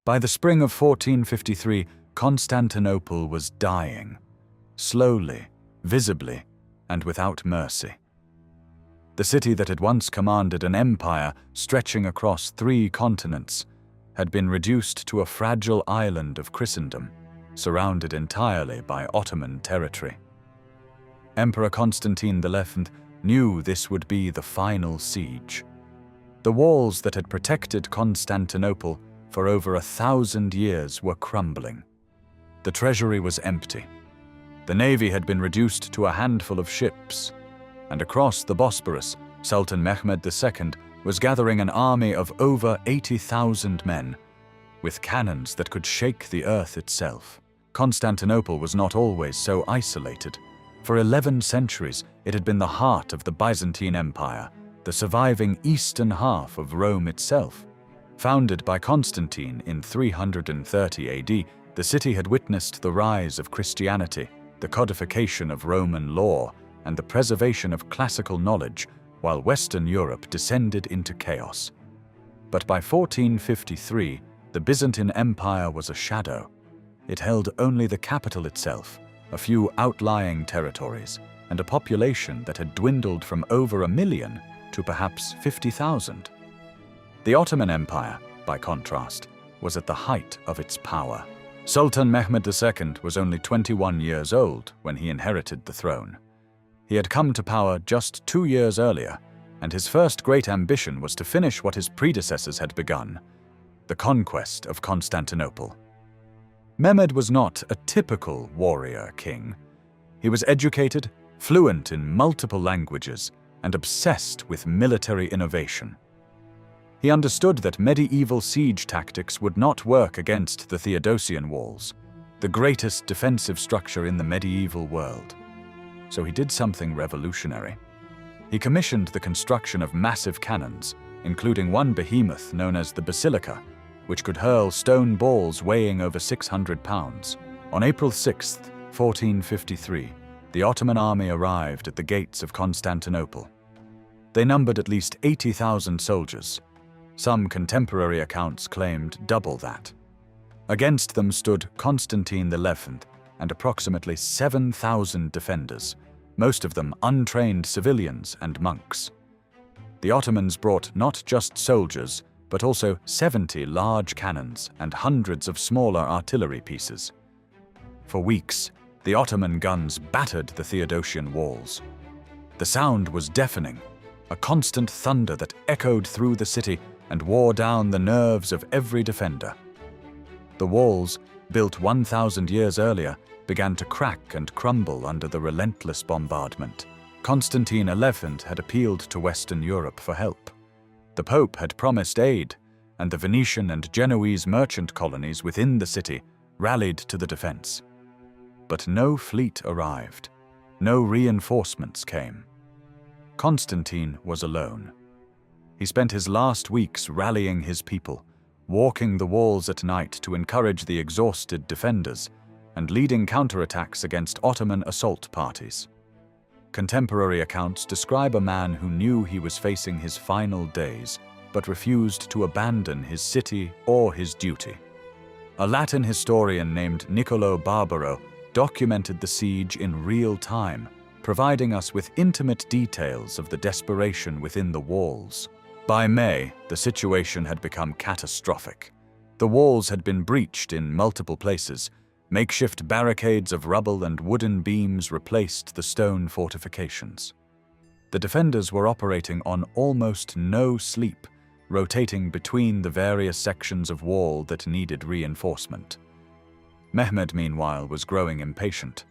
By the spring of 1453, Constantinople was dying, slowly, visibly, and without mercy. The city that had once commanded an empire stretching across 3 continents had been reduced to a fragile island of Christendom, surrounded entirely by Ottoman territory. Emperor Constantine XI knew this would be the final siege. The walls that had protected Constantinople for over 1,000 years were crumbling. The treasury was empty. The navy had been reduced to a handful of ships, and across the Bosporus, Sultan Mehmed II was gathering an army of over 80,000 men, with cannons that could shake the earth itself. Constantinople was not always so isolated. For 11 centuries, it had been the heart of the Byzantine Empire, the surviving eastern half of Rome itself. Founded by Constantine in 330 AD, the city had witnessed the rise of Christianity, the codification of Roman law, and the preservation of classical knowledge, while Western Europe descended into chaos. But by 1453, the Byzantine Empire was a shadow. It held only the capital itself, a few outlying territories, and a population that had dwindled from over 1 million to perhaps 50,000. The Ottoman Empire, by contrast, was at the height of its power. Sultan Mehmed II was only 21 years old when he inherited the throne. He had come to power just 2 years earlier, and his first great ambition was to finish what his predecessors had begun, the conquest of Constantinople. Mehmed was not a typical warrior king. He was educated, fluent in multiple languages, and obsessed with military innovation. He understood that medieval siege tactics would not work against the Theodosian walls, the greatest defensive structure in the medieval world. So he did something revolutionary. He commissioned the construction of massive cannons, including one behemoth known as the Basilica, which could hurl stone balls weighing over 600 pounds. On April 6, 1453, the Ottoman army arrived at the gates of Constantinople. They numbered at least 80,000 soldiers. Some contemporary accounts claimed double that. Against them stood Constantine XI and approximately 7,000 defenders, most of them untrained civilians and monks. The Ottomans brought not just soldiers, but also 70 large cannons and hundreds of smaller artillery pieces. For weeks, the Ottoman guns battered the Theodosian walls. The sound was deafening, a constant thunder that echoed through the city and wore down the nerves of every defender. The walls, built 1,000 years earlier, began to crack and crumble under the relentless bombardment. Constantine XI had appealed to Western Europe for help. The Pope had promised aid, and the Venetian and Genoese merchant colonies within the city rallied to the defense. But no fleet arrived. No reinforcements came. Constantine was alone. He spent his last weeks rallying his people, walking the walls at night to encourage the exhausted defenders, and leading counterattacks against Ottoman assault parties. Contemporary accounts describe a man who knew he was facing his final days, but refused to abandon his city or his duty. A Latin historian named Niccolo Barbaro documented the siege in real time, providing us with intimate details of the desperation within the walls. By May, the situation had become catastrophic. The walls had been breached in multiple places. Makeshift barricades of rubble and wooden beams replaced the stone fortifications. The defenders were operating on almost no sleep, rotating between the various sections of wall that needed reinforcement. Mehmed, meanwhile, was growing impatient.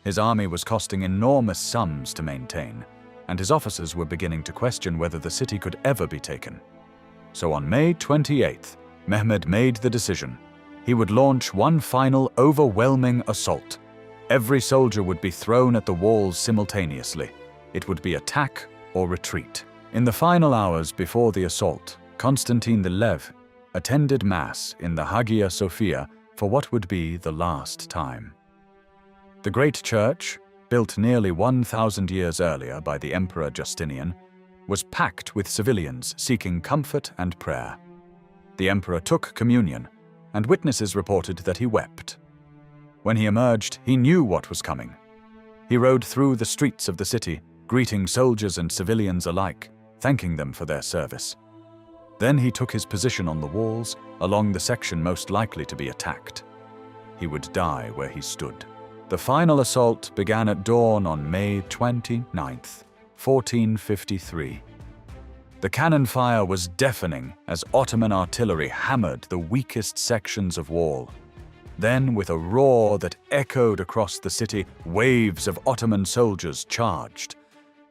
His army was costing enormous sums to maintain, and his officers were beginning to question whether the city could ever be taken. So on May 28th, Mehmed made the decision. He would launch one final, overwhelming assault. Every soldier would be thrown at the walls simultaneously. It would be attack or retreat. In the final hours before the assault, Constantine XI attended Mass in the Hagia Sophia for what would be the last time. The great church, built nearly 1,000 years earlier by the Emperor Justinian, was packed with civilians seeking comfort and prayer. The emperor took communion, and witnesses reported that he wept. When he emerged, he knew what was coming. He rode through the streets of the city, greeting soldiers and civilians alike, thanking them for their service. Then he took his position on the walls, along the section most likely to be attacked. He would die where he stood. The final assault began at dawn on May 29th, 1453. The cannon fire was deafening as Ottoman artillery hammered the weakest sections of wall. Then, with a roar that echoed across the city, waves of Ottoman soldiers charged.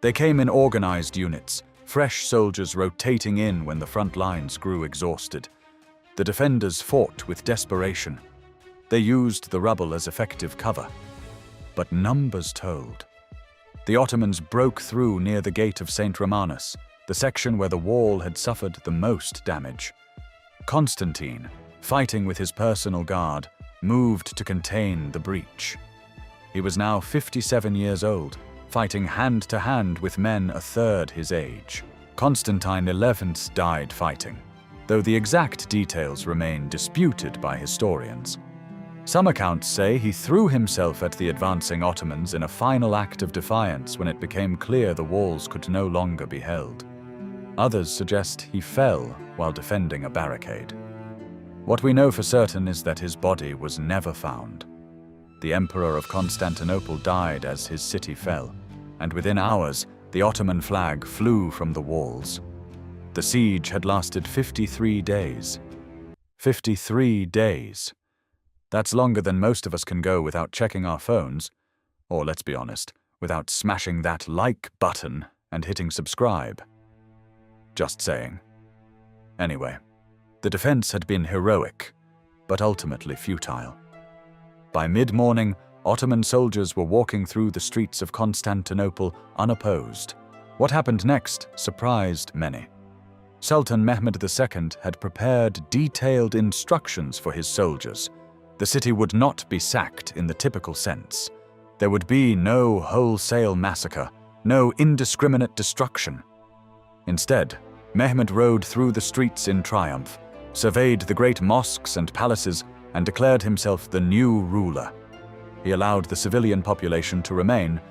They came in organized units, fresh soldiers rotating in when the front lines grew exhausted. The defenders fought with desperation. They used the rubble as effective cover. But numbers told. The Ottomans broke through near the gate of St. Romanus, the section where the wall had suffered the most damage. Constantine, fighting with his personal guard, moved to contain the breach. He was now 57 years old, fighting hand-to-hand with men a third his age. Constantine XI died fighting, though the exact details remain disputed by historians. Some accounts say he threw himself at the advancing Ottomans in a final act of defiance when it became clear the walls could no longer be held. Others suggest he fell while defending a barricade. What we know for certain is that his body was never found. The Emperor of Constantinople died as his city fell, and within hours, the Ottoman flag flew from the walls. The siege had lasted 53 days. 53 days. That's longer than most of us can go without checking our phones, or let's be honest, without smashing that like button and hitting subscribe. Just saying. Anyway, the defense had been heroic, but ultimately futile. By mid-morning, Ottoman soldiers were walking through the streets of Constantinople unopposed. What happened next surprised many. Sultan Mehmed II had prepared detailed instructions for his soldiers. The city would not be sacked in the typical sense. There would be no wholesale massacre, no indiscriminate destruction. Instead, Mehmed rode through the streets in triumph, surveyed the great mosques and palaces, and declared himself the new ruler. He allowed the civilian population to remain,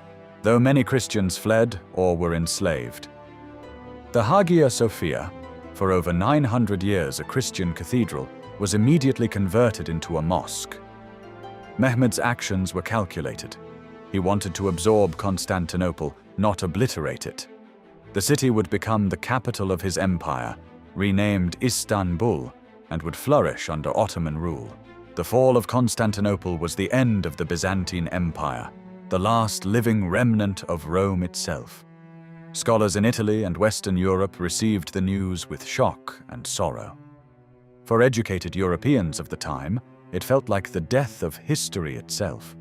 though many Christians fled or were enslaved. The Hagia Sophia, for over 900 years a Christian cathedral, was immediately converted into a mosque. Mehmed's actions were calculated. He wanted to absorb Constantinople, not obliterate it. The city would become the capital of his empire, renamed Istanbul, and would flourish under Ottoman rule. The fall of Constantinople was the end of the Byzantine Empire, the last living remnant of Rome itself. Scholars in Italy and Western Europe received the news with shock and sorrow. For educated Europeans of the time, it felt like the death of history itself.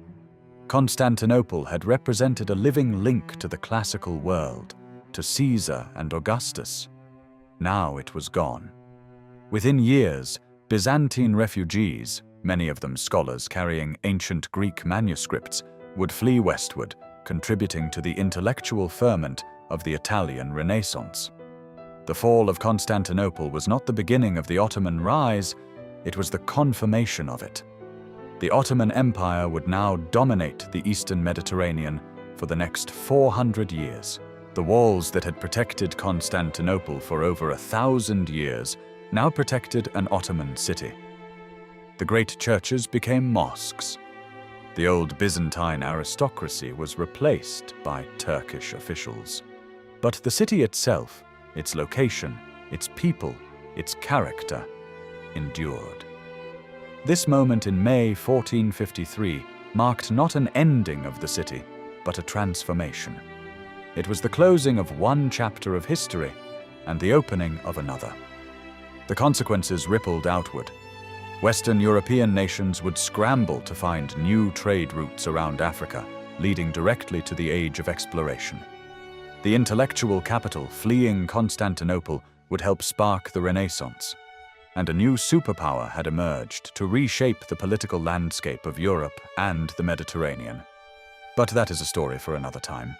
Constantinople had represented a living link to the classical world, to Caesar and Augustus. Now it was gone. Within years, Byzantine refugees, many of them scholars carrying ancient Greek manuscripts, would flee westward, contributing to the intellectual ferment of the Italian Renaissance. The fall of Constantinople was not the beginning of the Ottoman rise, it was the confirmation of it. The Ottoman Empire would now dominate the Eastern Mediterranean for the next 400 years. The walls that had protected Constantinople for over 1,000 years now protected an Ottoman city. The great churches became mosques. The old Byzantine aristocracy was replaced by Turkish officials. But the city itself, its location, its people, its character, endured. This moment in May 1453 marked not an ending of the city, but a transformation. It was the closing of one chapter of history and the opening of another. The consequences rippled outward. Western European nations would scramble to find new trade routes around Africa, leading directly to the age of exploration. The intellectual capital fleeing Constantinople would help spark the Renaissance, and a new superpower had emerged to reshape the political landscape of Europe and the Mediterranean. But that is a story for another time.